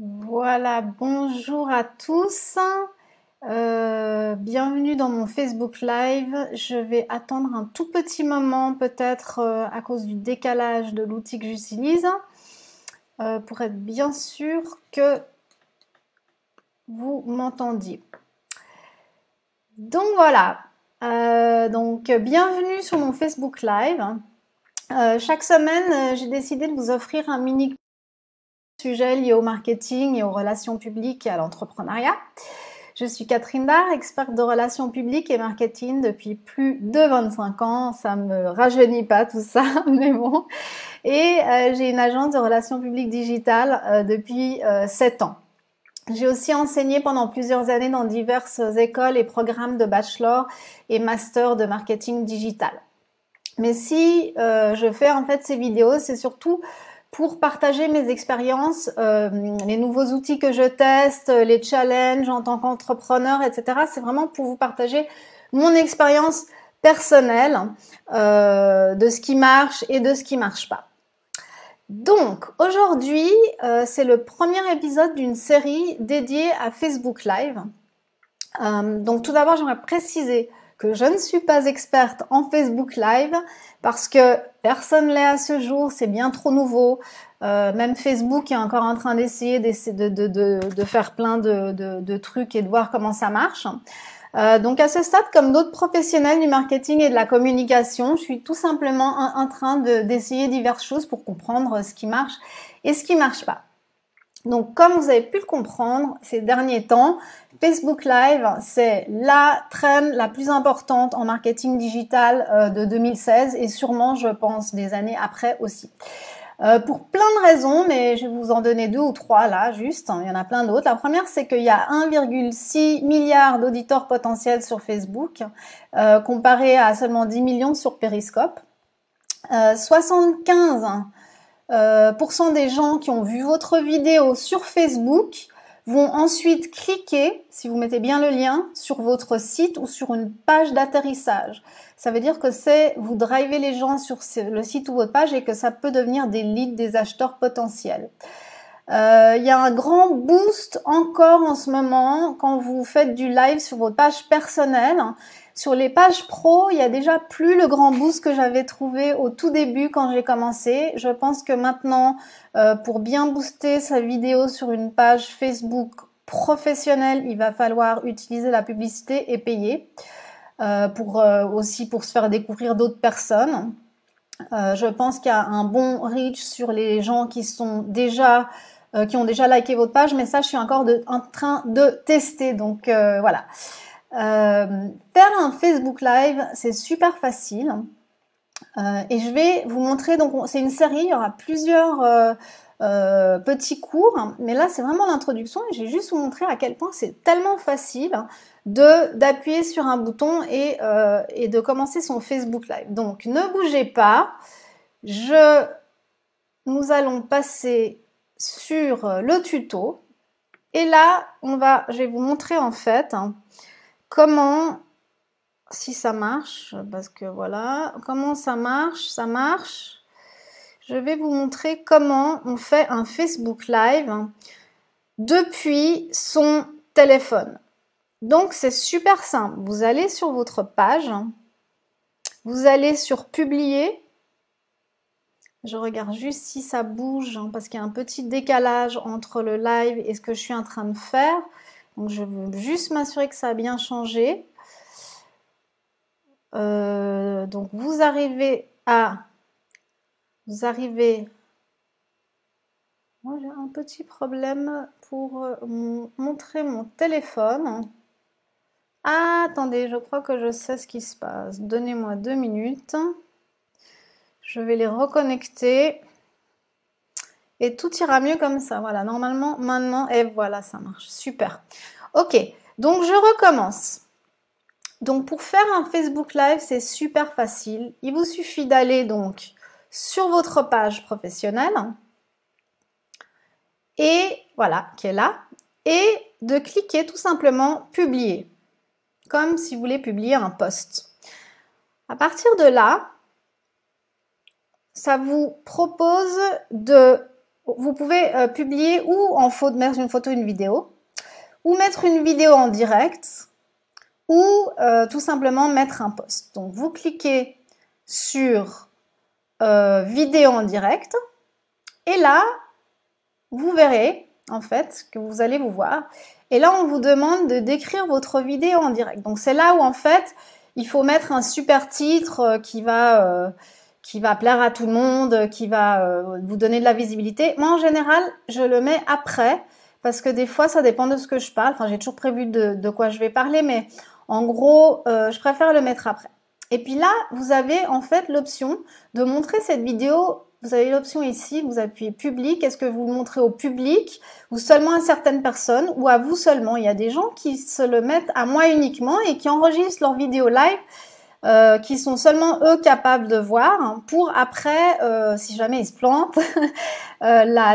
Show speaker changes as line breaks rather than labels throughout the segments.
Voilà, bonjour à tous. Bienvenue dans mon Facebook Live. Je vais attendre un tout petit moment, peut-être à cause du décalage de l'outil que j'utilise, pour être bien sûr que vous m'entendiez. Donc voilà, bienvenue sur mon Facebook Live. Chaque semaine, j'ai décidé de vous offrir un mini sujet lié au marketing et aux relations publiques et à l'entrepreneuriat. Je suis Catherine Dard, experte de relations publiques et marketing depuis plus de 25 ans. Ça me rajeunit pas tout ça, mais bon. Et j'ai une agence de relations publiques digitales depuis 7 ans. J'ai aussi enseigné pendant plusieurs années dans diverses écoles et programmes de bachelor et master de marketing digital. Mais si je fais en fait ces vidéos, c'est surtout pour partager mes expériences, les nouveaux outils que je teste, les challenges en tant qu'entrepreneur, etc. C'est vraiment pour vous partager mon expérience personnelle de ce qui marche et de ce qui marche pas. Donc aujourd'hui, c'est le premier épisode d'une série dédiée à Facebook Live. Donc tout d'abord, j'aimerais préciser que je ne suis pas experte en Facebook Live parce que personne l'est à ce jour, c'est bien trop nouveau. Même Facebook est encore en train d'essayer de faire plein de trucs et de voir comment ça marche. Donc à ce stade, comme d'autres professionnels du marketing et de la communication, je suis tout simplement en train d'essayer diverses choses pour comprendre ce qui marche et ce qui marche pas. Donc, comme vous avez pu le comprendre ces derniers temps, Facebook Live, c'est la trend la plus importante en marketing digital de 2016 et sûrement, je pense, des années après aussi. Pour plein de raisons, mais je vais vous en donner 2 ou 3 là, juste. Il y en a plein d'autres. La première, c'est qu'il y a 1,6 milliard d'auditeurs potentiels sur Facebook, comparé à seulement 10 millions sur Periscope. 75% des gens qui ont vu votre vidéo sur Facebook vont ensuite cliquer, si vous mettez bien le lien, sur votre site ou sur une page d'atterrissage. Ça veut dire que vous drivez les gens sur le site ou votre page et que ça peut devenir des leads, des acheteurs potentiels. Il y a un grand boost encore en ce moment quand vous faites du live sur votre page personnelle. Sur les pages pro, il y a déjà plus le grand boost que j'avais trouvé au tout début quand j'ai commencé. Je pense que maintenant, pour bien booster sa vidéo sur une page Facebook professionnelle, il va falloir utiliser la publicité et payer aussi pour se faire découvrir d'autres personnes. Je pense qu'il y a un bon reach sur les gens qui ont déjà liké votre page, mais ça, je suis encore en train de tester. Donc voilà. Faire un Facebook Live, c'est super facile. Et je vais vous montrer, donc c'est une série, il y aura plusieurs petits cours, mais là c'est vraiment l'introduction et je vais juste vous montrer à quel point c'est tellement facile d'appuyer sur un bouton et de commencer son Facebook Live. Donc ne bougez pas, nous allons passer sur le tuto et là je vais vous montrer en fait comment, si ça marche, parce que voilà, comment ça marche. Je vais vous montrer comment on fait un Facebook Live depuis son téléphone. Donc, c'est super simple. Vous allez sur votre page, vous allez sur Publier. Je regarde juste si ça bouge, parce qu'il y a un petit décalage entre le live et ce que je suis en train de faire. Donc, je veux juste m'assurer que ça a bien changé. Donc vous arrivez. Moi j'ai un petit problème pour montrer mon téléphone. Ah, attendez, je crois que je sais ce qui se passe. Donnez-moi 2 minutes. Je vais les reconnecter. Et tout ira mieux comme ça. Voilà, normalement, maintenant, et voilà, ça marche. Super. Ok, donc je recommence. Donc pour faire un Facebook Live, c'est super facile. Il vous suffit d'aller donc sur votre page professionnelle et voilà, qui est là, et de cliquer tout simplement publier, comme si vous voulez publier un post. À partir de là, ça vous propose de vous pouvez publier ou mettre une photo, une vidéo, ou mettre une vidéo en direct, ou tout simplement mettre un post. Donc vous cliquez sur vidéo en direct, et là, vous verrez en fait que vous allez vous voir. Et là, on vous demande de décrire votre vidéo en direct. Donc c'est là où en fait, il faut mettre un super titre qui va plaire à tout le monde, qui va vous donner de la visibilité. Moi, en général, je le mets après, parce que des fois, ça dépend de ce que je parle. Enfin, j'ai toujours prévu de quoi je vais parler, mais en gros, je préfère le mettre après. Et puis là, vous avez en fait l'option de montrer cette vidéo. Vous avez l'option ici, vous appuyez public. Est-ce que vous le montrez au public ou seulement à certaines personnes ou à vous seulement? Il y a des gens qui se le mettent à moi uniquement et qui enregistrent leur vidéo live qui sont seulement eux capables de voir pour après, si jamais ils se plantent,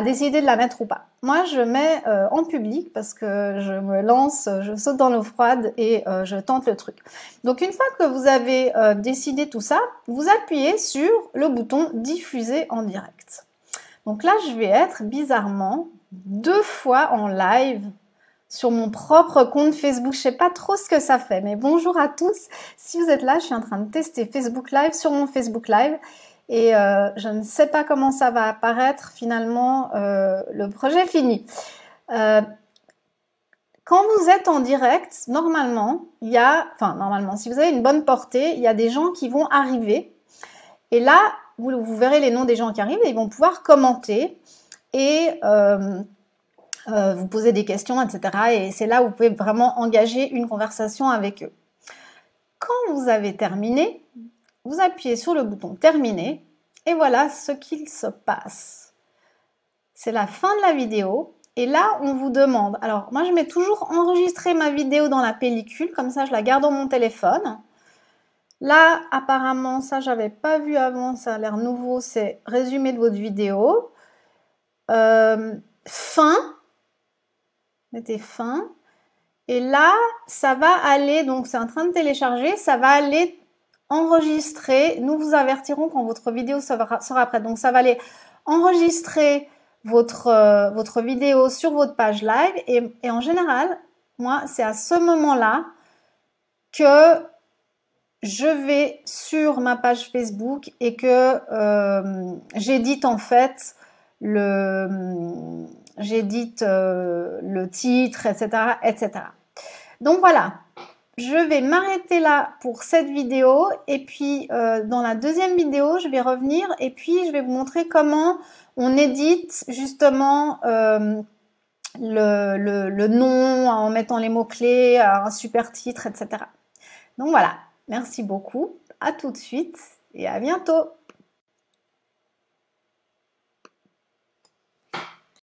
décider de la mettre ou pas. Moi, je mets en public parce que je me lance, je saute dans l'eau froide et je tente le truc. Donc, une fois que vous avez décidé tout ça, vous appuyez sur le bouton diffuser en direct. Donc là, je vais être bizarrement 2 fois en live sur mon propre compte Facebook. Je sais pas trop ce que ça fait, mais bonjour à tous. Si vous êtes là, je suis en train de tester Facebook Live sur mon Facebook Live et je ne sais pas comment ça va apparaître finalement le projet fini. Quand vous êtes en direct, normalement, si vous avez une bonne portée, il y a des gens qui vont arriver et là, vous verrez les noms des gens qui arrivent et ils vont pouvoir commenter et vous poser des questions, etc. Et c'est là où vous pouvez vraiment engager une conversation avec eux. Quand vous avez terminé, vous appuyez sur le bouton terminer et voilà ce qu'il se passe. C'est la fin de la vidéo et là on vous demande, alors moi je mets toujours enregistrer ma vidéo dans la pellicule, comme ça je la garde dans mon téléphone. Là apparemment ça j'avais pas vu avant, ça a l'air nouveau, c'est résumé de votre vidéo. Fin. Mettez fin. Et là, ça va aller, donc c'est en train de télécharger, ça va aller enregistrer. Nous vous avertirons quand votre vidéo sera prête. Donc ça va aller enregistrer votre vidéo sur votre page live. Et en général, moi, c'est à ce moment-là que je vais sur ma page Facebook et que j'édite en fait j'édite le titre, etc., etc. Donc voilà, je vais m'arrêter là pour cette vidéo et puis dans la deuxième vidéo, je vais revenir et puis je vais vous montrer comment on édite justement le nom en mettant les mots-clés, un super titre, etc. Donc voilà, merci beaucoup, à tout de suite et à bientôt.